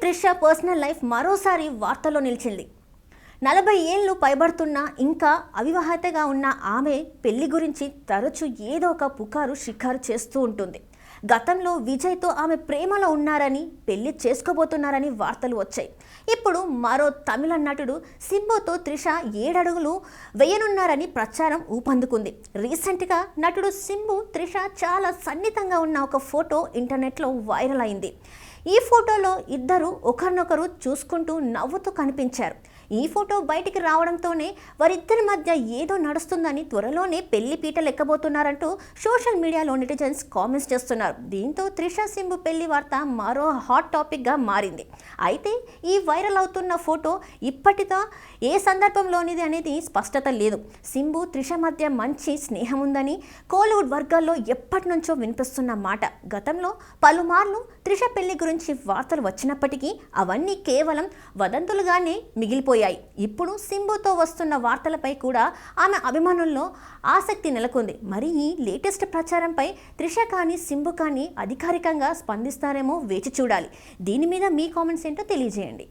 Trisha personal life మరోసారి వార్తల్లో నిలిచింది. 40 ఏళ్ళు పైబడుతున్న ఇంకా అవివాహితగా ఉన్న ఆమె పెళ్లి గురించి తరచూ ఏదో ఒక పుకారు షికారు చేస్తూ ఉంటుంది. గతంలో విజయ్తో ఆమె ప్రేమలో ఉన్నారని, పెళ్లి చేసుకోబోతున్నారని వార్తలు వచ్చాయి. ఇప్పుడు మరో తమిళ నటుడు సింబుతో త్రిష 7 అడుగులు వేయనున్నారని ప్రచారం ఊపందుకుంది. రీసెంట్గా నటుడు సింబు త్రిష చాలా సన్నిహితంగా ఉన్న ఒక ఫోటో ఇంటర్నెట్లో వైరల్ అయింది. ఈ ఫోటోలో ఇద్దరు ఒకరినొకరు చూసుకుంటూ నవ్వుతూ కనిపించారు. ఈ ఫోటో బయటికి రావడంతోనే వారిద్దరి మధ్య ఏదో నడుస్తుందని, త్వరలోనే పెళ్లి పీటలు ఎక్కబోతున్నారంటూ సోషల్ మీడియాలో నెటిజన్స్ కామెంట్స్ చేస్తున్నారు. దీంతో త్రిష సింబు పెళ్లి వార్త మరో హాట్ టాపిక్గా మారింది. అయితే ఈ వైరల్ అవుతున్న ఫోటో ఇప్పటితో ఏ సందర్భంలోనిది అనేది స్పష్టత లేదు. సింబు త్రిష మధ్య మంచి స్నేహం ఉందని కోలీవుడ్ వర్గాల్లో ఎప్పటి నుంచో వినిపిస్తున్న మాట. గతంలో పలుమార్లు త్రిష పెళ్లి గురించి వార్తలు వచ్చినప్పటికీ అవన్నీ కేవలం వదంతులుగానే మిగిలిపోయాయి. ఇప్పుడు సింబుతో వస్తున్న వార్తలపై కూడా ఆమె అభిమానుల్లో ఆసక్తి నెలకొంది. మరి ఈ లేటెస్ట్ ప్రచారంపై త్రిష కానీ సింబు కానీ అధికారికంగా స్పందిస్తారేమో వేచి చూడాలి. దీని మీద మీ కామెంట్స్ ఏంటో తెలియజేయండి.